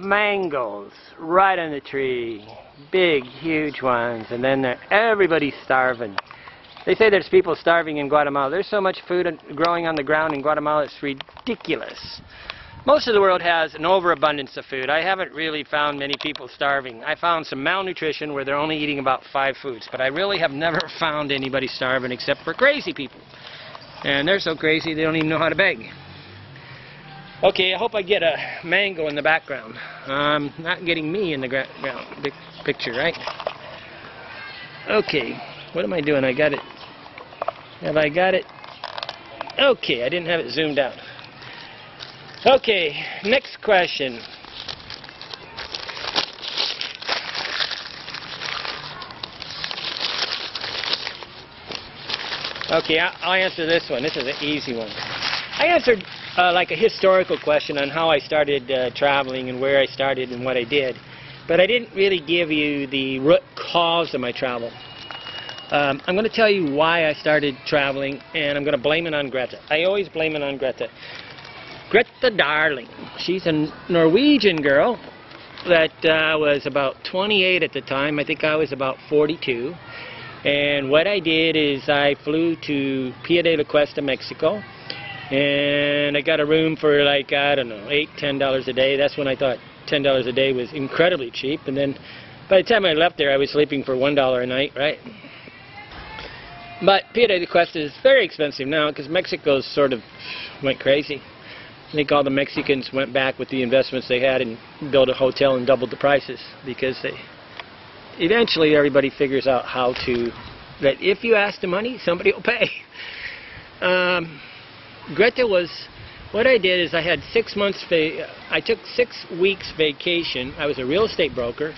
mangoes right on the tree. Big, huge ones. And then everybody's starving. They say there's people starving in Guatemala. There's so much food growing on the ground in Guatemala, it's ridiculous. Most of the world has an overabundance of food. I haven't really found many people starving. I found some malnutrition where they're only eating about 5 foods. But I really have never found anybody starving except for crazy people. And they're so crazy they don't even know how to beg. Okay, I hope I get a mango in the background. Not getting me in the big picture, right? Okay, what am I doing? I got it. Have I got it? Okay, I didn't have it zoomed out. Okay, next question. Okay, I'll answer this one. This is an easy one. I answered like a historical question on how I started traveling and where I started and what I did. But I didn't really give you the root cause of my travel. I'm going to tell you why I started traveling, and I'm going to blame it on Grete. I always blame it on Grete. Grete darling. She's a Norwegian girl that was about 28 at the time. I think I was about 42. And what I did is I flew to Pia de la Cuesta, Mexico, and I got a room for like, I don't know, $8, $10 a day. That's when I thought $10 a day was incredibly cheap. And then by the time I left there, I was sleeping for $1 a night, right? But Pia de la Cuesta is very expensive now because Mexico sort of went crazy. I think all the Mexicans went back with the investments they had and built a hotel and doubled the prices because eventually everybody figures out how to, that if you ask the money, somebody will pay. Grete was, what I did is I had 6 months, I took 6 weeks vacation. I was a real estate broker,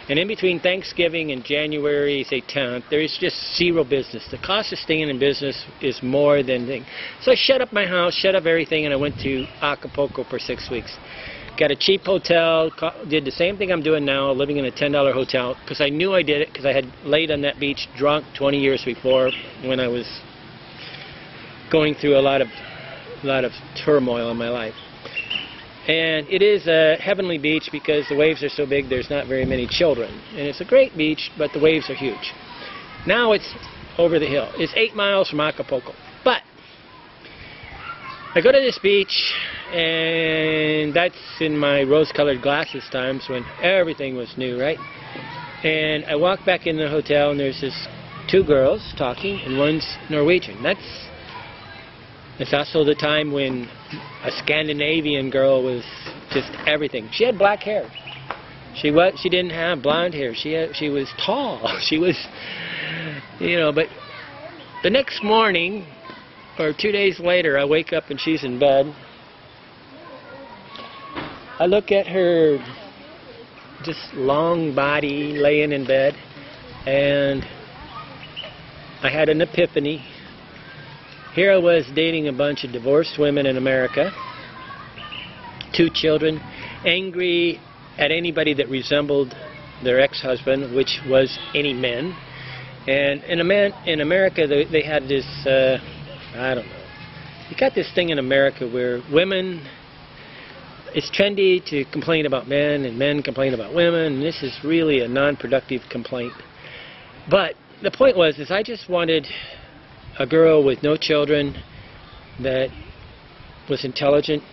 and in between Thanksgiving and January, say 10th, there is just zero business. The cost of staying in business is more than thing. So I shut up my house, shut up everything, and I went to Acapulco for 6 weeks. Got a cheap hotel, did the same thing I'm doing now, living in a $10 hotel, because I knew I did it, because I had laid on that beach drunk 20 years before when I was going through a lot of turmoil in my life. And it is a heavenly beach because the waves are so big there's not very many children. And it's a great beach, but the waves are huge. Now it's over the hill. It's 8 miles from Acapulco. But I go to this beach, and that's in my rose-colored glasses times when everything was new, right? And I walk back in the hotel, and there's this 2 girls talking, and one's Norwegian. It's also the time when a Scandinavian girl was just everything. She had black hair. She didn't have blonde hair. She was tall. She was, you know. But the next morning, or 2 days later, I wake up and she's in bed. I look at her, just long body laying in bed, and I had an epiphany. Here I was dating a bunch of divorced women in America, 2 children, angry at anybody that resembled their ex-husband, which was any men. And in America, they had this, I don't know, you got this thing in America where women, it's trendy to complain about men, and men complain about women, and this is really a non-productive complaint. But the point was, is I just wanted a girl with no children that was intelligent.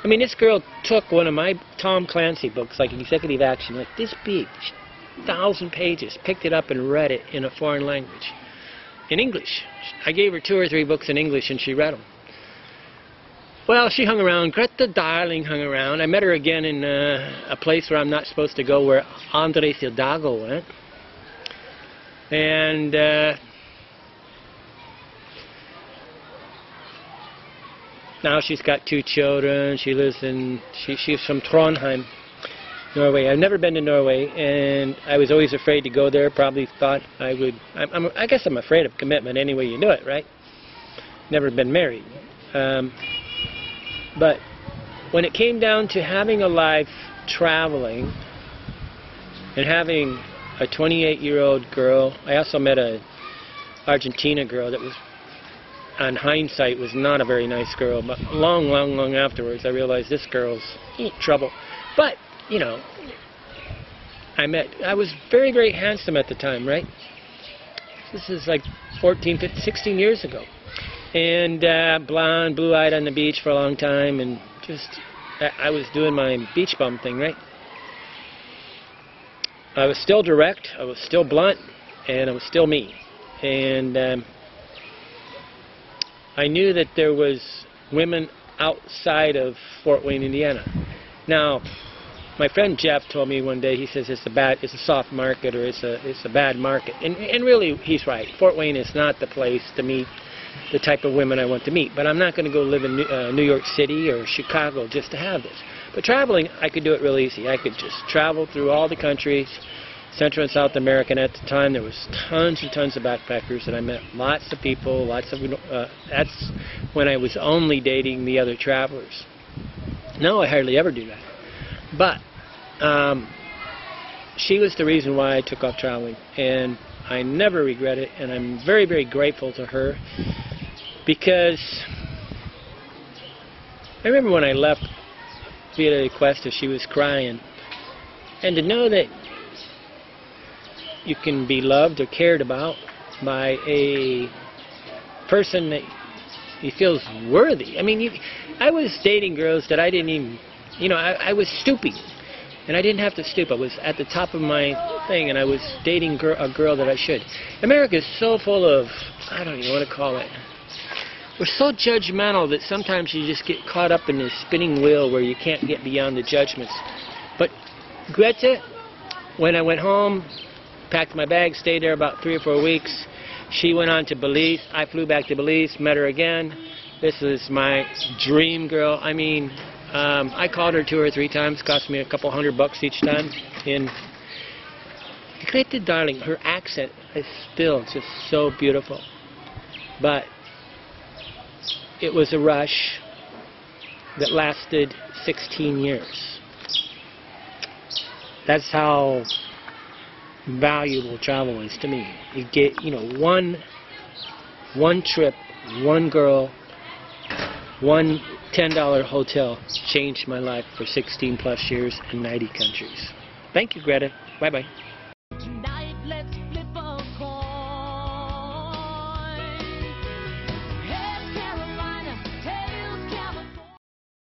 I mean, this girl took one of my Tom Clancy books, like Executive Action, like this big, 1,000 pages, picked it up and read it in a foreign language, in English. I gave her 2 or 3 books in English and she read them. Well, she hung around. Grete darling hung around. I met her again in a place where I'm not supposed to go, where Andres Hidalgo went. And now she's got 2 children. She lives in, she's from Trondheim, Norway. I've never been to Norway, and I was always afraid to go there. Probably thought I would, I guess I'm afraid of commitment any way you do it, right? Never been married. But when it came down to having a life traveling and having a 28-year-old girl, I also met a Argentina girl that was, on hindsight, was not a very nice girl, but long afterwards I realized this girl's in trouble. But you know, I was very, very handsome at the time, right? This is like 14, 15, 16 years ago. And blonde, blue-eyed on the beach for a long time, and just, I was doing my beach bum thing, right? I was still direct, I was still blunt, and I was still me. And I knew that there was women outside of Fort Wayne, Indiana. Now, my friend Jeff told me one day, he says it's a soft market, or it's a bad market. And really, he's right. Fort Wayne is not the place to meet the type of women I want to meet. But I'm not going to go live in New York City or Chicago just to have this. But traveling, I could do it real easy. I could just travel through all the countries, Central and South America. And at the time, there was tons and tons of backpackers, and I met lots of people. That's when I was only dating the other travelers. Now I hardly ever do that. But she was the reason why I took off traveling, and I never regret it, and I'm very, very grateful to her, because I remember when I left Via Cuesta, she was crying, and to know that you can be loved or cared about by a person that you feel is worthy. I mean, I was dating girls that I didn't even, you know, I was stooping, and I didn't have to stoop. I was at the top of my thing, and I was dating a girl that I should. America is so full of, I don't even know what to call it. We're so judgmental that sometimes you just get caught up in this spinning wheel where you can't get beyond the judgments. But Grete, when I went home, packed my bag, stayed there about 3 or 4 weeks. She went on to Belize. I flew back to Belize, met her again. This is my dream girl. I mean, I called her 2 or 3 times, cost me a couple $100 each time. And Grete, darling, her accent is still just so beautiful. But it was a rush that lasted 16 years. That's how valuable travel is to me. You get, you know, one trip, one girl, one $10 hotel changed my life for 16 plus years in 90 countries. Thank you, Grete. Bye-bye.